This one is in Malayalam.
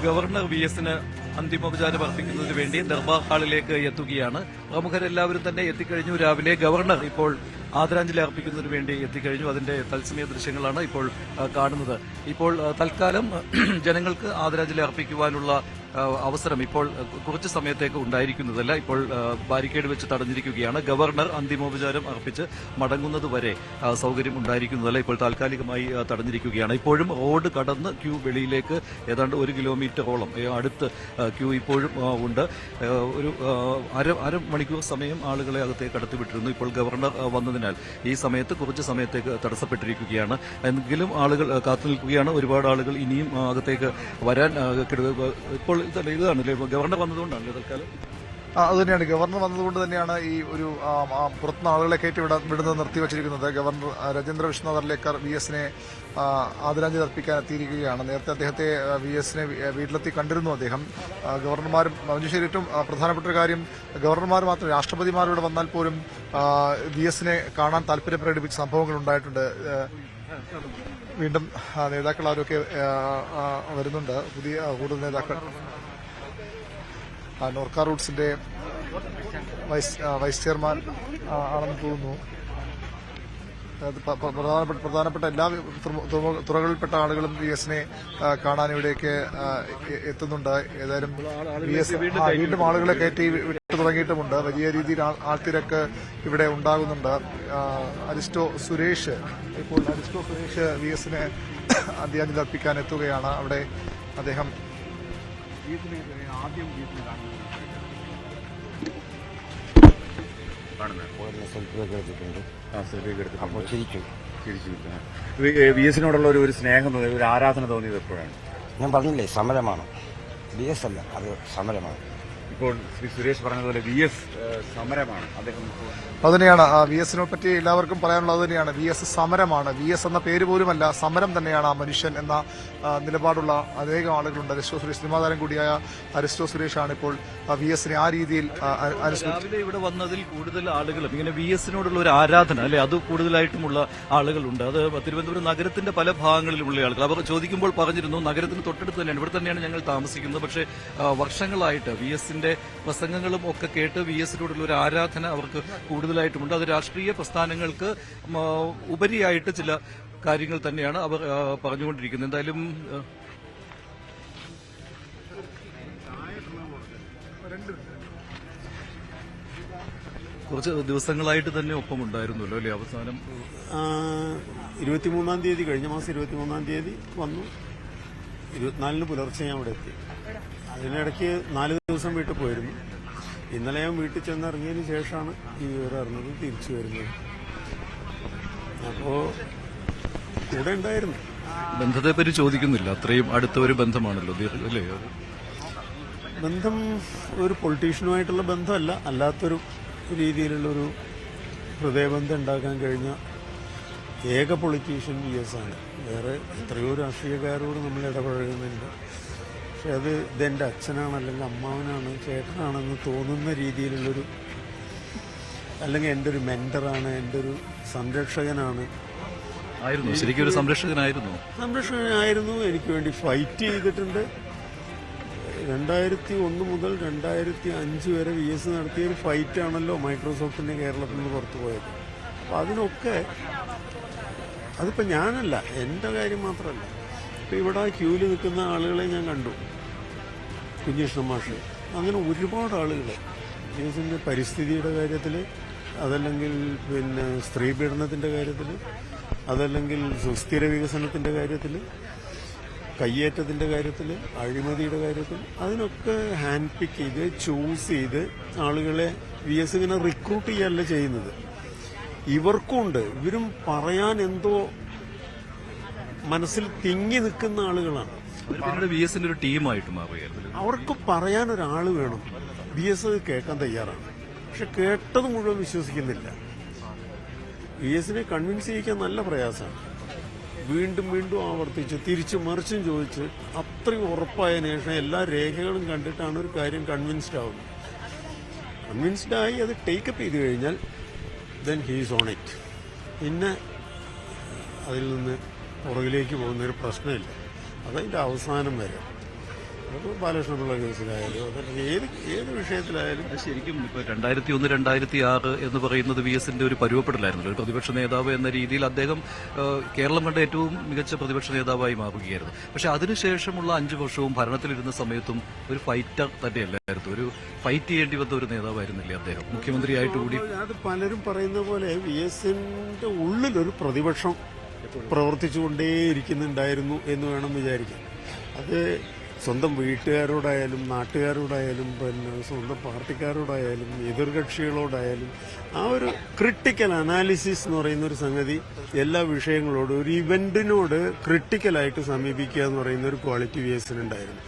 ഗവർണർ VSന് അന്തിമോപചാരം അർപ്പിക്കുന്നതിന് വേണ്ടി ദർബാർ ഹാളിലേക്ക് എത്തുകയാണ്. പ്രമുഖരെല്ലാവരും തന്നെ എത്തിക്കഴിഞ്ഞു. രാവിലെ ഗവർണർ ഇപ്പോൾ ആദരാഞ്ജലി അർപ്പിക്കുന്നതിന് വേണ്ടി എത്തിക്കഴിഞ്ഞു. അതിന്റെ തത്സമയ ദൃശ്യങ്ങളാണ് ഇപ്പോൾ കാണുന്നത്. ഇപ്പോൾ തൽക്കാലം ജനങ്ങൾക്ക് ആദരാഞ്ജലി അർപ്പിക്കുവാനുള്ള അവസരം ഇപ്പോൾ കുറച്ച് സമയത്തേക്ക് ഉണ്ടായിരിക്കുന്നതല്ല. ഇപ്പോൾ ബാരിക്കേഡ് വെച്ച് തടഞ്ഞിരിക്കുകയാണ്. ഗവർണർ അന്തിമോപചാരം അർപ്പിച്ച് മടങ്ങുന്നതുവരെ സൌകര്യം ഉണ്ടായിരിക്കുന്നതല്ല. ഇപ്പോൾ താൽക്കാലികമായി തടഞ്ഞിരിക്കുകയാണ്. ഇപ്പോഴും റോഡ് കടന്ന് ക്യൂ വെളിയിലേക്ക് ഏതാണ്ട് 1 കിലോമീറ്ററോളം അടുത്ത് ക്യൂ ഇപ്പോഴും ഉണ്ട്. ഒരു അര മണിക്കൂർ സമയം ആളുകളെ അകത്തേക്ക് കടത്തിവിട്ടിരുന്നു. ഇപ്പോൾ ഗവർണർ വന്നതിനാൽ ഈ സമയത്ത് കുറച്ച് സമയത്തേക്ക് തടസ്സപ്പെട്ടിരിക്കുകയാണ്. എങ്കിലും ആളുകൾ കാത്തുനിൽക്കുകയാണ്. ഒരുപാട് ആളുകൾ ഇനിയും അകത്തേക്ക് വരാൻ ഇപ്പോൾ ഇതാണല്ലേ ഗവർണർ വന്നതുകൊണ്ടാണല്ലേ തൽക്കാലം? അതുതന്നെയാണ്, ഗവർണർ വന്നതുകൊണ്ട് തന്നെയാണ് ഈ ഒരു പുറത്തുനിന്ന് ആളുകളെ കയറ്റി വിടുന്നത് നിർത്തിവച്ചിരിക്കുന്നത്. ഗവർണർ രാജേന്ദ്ര വിശ്വനാഥ് അർലേക്കർ VSനെ ആദരാഞ്ജലി അർപ്പിക്കാൻ എത്തിയിരിക്കുകയാണ്. നേരത്തെ അദ്ദേഹത്തെ VSനെ വീട്ടിലെത്തി കണ്ടിരുന്നു അദ്ദേഹം. ഗവർണർമാരും മഞ്ചേശ്വരി ഏറ്റവും പ്രധാനപ്പെട്ട ഒരു കാര്യം, ഗവർണർമാർ മാത്രം രാഷ്ട്രപതിമാരോട് വന്നാൽ പോലും VSനെ കാണാൻ താല്പര്യം പ്രകടിപ്പിച്ച സംഭവങ്ങൾ ഉണ്ടായിട്ടുണ്ട്. വീണ്ടും നേതാക്കൾ ആരൊക്കെ വരുന്നുണ്ട്, കൂടുതൽ നേതാക്കൾ. നോർക്ക റൂട്ട്സിന്റെ വൈസ് ചെയർമാൻ ആണെന്ന് തോന്നുന്നു. പ്രധാനപ്പെട്ട എല്ലാ തുറകളിൽപ്പെട്ട ആളുകളും VSനെ കാണാൻ ഇവിടേക്ക് എത്തുന്നുണ്ട്. ഏതായാലും വീണ്ടും ആളുകളെ കയറ്റി വിട്ടു തുടങ്ങിയിട്ടുമുണ്ട്. വലിയ രീതിയിൽ ആൾത്തിരക്ക് ഇവിടെ ഉണ്ടാകുന്നുണ്ട്. അരിസ്റ്റോ സുരേഷ് VSനെ അന്ത്യാഞ്ജലി അർപ്പിക്കാൻ എത്തുകയാണ്. അവിടെ അദ്ദേഹം VSനോടുള്ള ഒരു സ്നേഹം തോന്നി, ഒരു ആരാധന തോന്നിയത് എപ്പോഴാണ്? ഞാൻ പറഞ്ഞില്ലേ, സമരമാണ്. VS അല്ല, അത് സമരമാണ്. ഇപ്പോൾ ശ്രീ സുരേഷ് പറഞ്ഞതുപോലെ VS സമരമാണ്. അദ്ദേഹം അതുതന്നെയാണ് VSനെ പറ്റി എല്ലാവർക്കും പറയാനുള്ളത്. അതുതന്നെയാണ്, VS സമരമാണ്. VS എന്ന പേര് പോലുമല്ല, സമരം തന്നെയാണ് ആ മനുഷ്യൻ എന്ന നിലപാടുള്ള അനേകം ആളുകളുണ്ട്. അരിസ്റ്റോ സുരേഷ്, സിനിമാ താരം കൂടിയായ അരിസ്റ്റോ സുരേഷാണ് ഇപ്പോൾ VSനെ ആ രീതിയിൽ രാവിലെ ഇവിടെ വന്നതിൽ കൂടുതൽ ആളുകളും ഇങ്ങനെ VSനോടുള്ള ഒരു ആരാധന അല്ലെ, അത് കൂടുതലായിട്ടുമുള്ള ആളുകളുണ്ട്. അത് തിരുവനന്തപുരം നഗരത്തിന്റെ പല ഭാഗങ്ങളിലുമുള്ള ആളുകൾ. അവർ ചോദിക്കുമ്പോൾ പറഞ്ഞിരുന്നു, നഗരത്തിന് തൊട്ടടുത്ത് തന്നെയാണ്, ഇവിടെ തന്നെയാണ് ഞങ്ങൾ താമസിക്കുന്നത്. പക്ഷേ വർഷങ്ങളായിട്ട് VSന്റെ പ്രസംഗങ്ങളും ഒക്കെ കേട്ട് VSനോടുള്ള ഒരു ആരാധന അവർക്ക് കൂടുതലായിട്ടുമുണ്ട്. അത് രാഷ്ട്രീയ പ്രസ്ഥാനങ്ങൾക്ക് ഉപരിയായിട്ട് ചില കാര്യങ്ങൾ തന്നെയാണ് അവർ പറഞ്ഞുകൊണ്ടിരിക്കുന്നത്. എന്തായാലും കുറച്ച് ദിവസങ്ങളായിട്ട് തന്നെ ഒപ്പമുണ്ടായിരുന്നല്ലോ അല്ലേ? അവസാനം 23-ാം തീയതി, കഴിഞ്ഞ മാസം 23-ാം തീയതി വന്നു. 24-ന് പുലർച്ചെ ഞാൻ ഇവിടെ എത്തി. അതിനിടയ്ക്ക് 4 ദിവസം വീട്ടിൽ പോയിരുന്നു. ഇന്നലെ ഞാൻ വീട്ടിൽ ചെന്നിറങ്ങിയതിന് ശേഷമാണ് ഈ വിവരം അറിഞ്ഞത്, തിരിച്ചു വരുന്നത്. അപ്പോ കൂടെ ഉണ്ടായിരുന്നു. ബന്ധത്തെപ്പറ്റി ചോദിക്കുന്നില്ല, അത്രയും അടുത്ത ഒരു ബന്ധമാണല്ലോ അല്ലേ? ബന്ധം ഒരു പൊളിറ്റീഷ്യനുമായിട്ടുള്ള ബന്ധമല്ല, അല്ലാത്തൊരു രീതിയിലുള്ളൊരു ഹൃദയബന്ധം ഉണ്ടാക്കാൻ കഴിഞ്ഞ ഏക പൊളിറ്റീഷ്യൻ VS ആണ്. വേറെ എത്രയോ രാഷ്ട്രീയക്കാരോട് നമ്മൾ ഇടപഴകുന്നുണ്ട്. പക്ഷെ അത് ഇതെൻ്റെ അച്ഛനാണ്, അല്ലെങ്കിൽ അമ്മാവനാണ്, ചേട്ടനാണെന്ന് തോന്നുന്ന രീതിയിലുള്ളൊരു, അല്ലെങ്കിൽ എൻ്റെ ഒരു മെന്ററാണ്, എൻ്റെ ഒരു സംരക്ഷകനാണ്. ശരിക്കും ഒരു സംരക്ഷകനായിരുന്നു. എനിക്ക് വേണ്ടി ഫൈറ്റ് ചെയ്തിട്ടുണ്ട്. 2001 മുതൽ 2005 വരെ VS നടത്തിയ ഒരു ഫൈറ്റാണല്ലോ മൈക്രോസോഫ്റ്റിന്റെ കേരളത്തിൽ നിന്ന് പുറത്തു പോയത്. അപ്പം അതിനൊക്കെ അതിപ്പോൾ ഞാനല്ല, എൻ്റെ കാര്യം മാത്രമല്ല. ഇപ്പം ഇവിടെ ക്യൂവിൽ നിൽക്കുന്ന ആളുകളെ ഞാൻ കണ്ടു, കുഞ്ഞികൃഷ്ണൻ മാഷ്, അങ്ങനെ ഒരുപാട് ആളുകൾ VSന്റെ പരിസ്ഥിതിയുടെ കാര്യത്തിൽ, അതല്ലെങ്കിൽ പിന്നെ സ്ത്രീ പീഡനത്തിൻ്റെ കാര്യത്തിൽ, അതല്ലെങ്കിൽ സുസ്ഥിര വികസനത്തിൻ്റെ കാര്യത്തിൽ, കയ്യേറ്റത്തിൻ്റെ കാര്യത്തിൽ, അഴിമതിയുടെ കാര്യത്തിൽ, അതിനൊക്കെ ഹാൻഡ് പിക്ക് ചെയ്ത് ചൂസ് ചെയ്ത് ആളുകളെ VS ഇങ്ങനെ റിക്രൂട്ട് ചെയ്യല്ല ചെയ്യുന്നത്. ഇവർക്കുണ്ട്, ഇവരും പറയാൻ എന്തോ മനസ്സിൽ തിങ്ങി നിൽക്കുന്ന ആളുകളാണ്. VSന്റെ ഒരു ടീമായിട്ട് മാറുകയായിരുന്നു. അവർക്ക് പറയാനൊരാൾ വേണം. VS കേൾക്കാൻ തയ്യാറാണ്, പക്ഷെ കേട്ടത് മുഴുവൻ വിശ്വസിക്കുന്നില്ല. VSനെ കൺവിൻസ് ചെയ്യിക്കാൻ നല്ല പ്രയാസമാണ്. വീണ്ടും വീണ്ടും ആവർത്തിച്ച് തിരിച്ചും മറിച്ചും ചോദിച്ച് അത്രയും ഉറപ്പായ ശേഷം എല്ലാ രേഖകളും കണ്ടിട്ടാണ് ഒരു കാര്യം കൺവിൻസ്ഡ് ആവുന്നത്. കൺവിൻസ്ഡായി അത് ടേക്കപ്പ് ചെയ്ത് കഴിഞ്ഞാൽ ദെൻ ഹീസ് ഓൺ ഇറ്റ്. പിന്നെ അതിൽ നിന്ന് പുറകിലേക്ക് പോകുന്നൊരു പ്രശ്നമില്ല. അതതിൻ്റെ അവസാനം വരെ അതിപ്പോൾ ബാലകൃഷ്ണപിള്ള കേസിലായാലും അതൊക്കെ ഏത് വിഷയത്തിലായാലും ശരിക്കും ഇപ്പൊ 2001, 2006 എന്ന് പറയുന്നത് VSന്റെ ഒരു പരുവപ്പെടലായിരുന്നു. ഒരു പ്രതിപക്ഷ നേതാവ് എന്ന രീതിയിൽ അദ്ദേഹം കേരളം കണ്ട ഏറ്റവും മികച്ച പ്രതിപക്ഷ നേതാവായി മാറുകയായിരുന്നു. പക്ഷെ അതിനുശേഷമുള്ള 5 വർഷവും ഭരണത്തിലിരുന്ന സമയത്തും ഒരു ഫൈറ്റർ തന്നെയല്ലായിരുന്നു. ഒരു ഫൈറ്റ് ചെയ്യേണ്ടി വന്ന ഒരു നേതാവായിരുന്നില്ലേ അദ്ദേഹം, മുഖ്യമന്ത്രിയായിട്ട് കൂടി? അത് പലരും പറയുന്ന പോലെ VSന്റെ ഉള്ളിലൊരു പ്രതിപക്ഷം പ്രവർത്തിച്ചുകൊണ്ടേയിരിക്കുന്നുണ്ടായിരുന്നു എന്ന് വേണം വിചാരിക്കാൻ. അത് സ്വന്തം വീട്ടുകാരോടായാലും നാട്ടുകാരോടായാലും പിന്നെ സ്വന്തം പാർട്ടിക്കാരോടായാലും എതിർകക്ഷികളോടായാലും ആ ഒരു ക്രിട്ടിക്കൽ അനാലിസിസ് എന്ന് പറയുന്ന ഒരു സംഗതി എല്ലാ വിഷയങ്ങളോടും ഒരു ഇവന്റിനോട് ക്രിട്ടിക്കലായിട്ട് സമീപിക്കുക എന്ന് പറയുന്ന ഒരു ക്വാളിറ്റി VSനുണ്ടായിരുന്നു.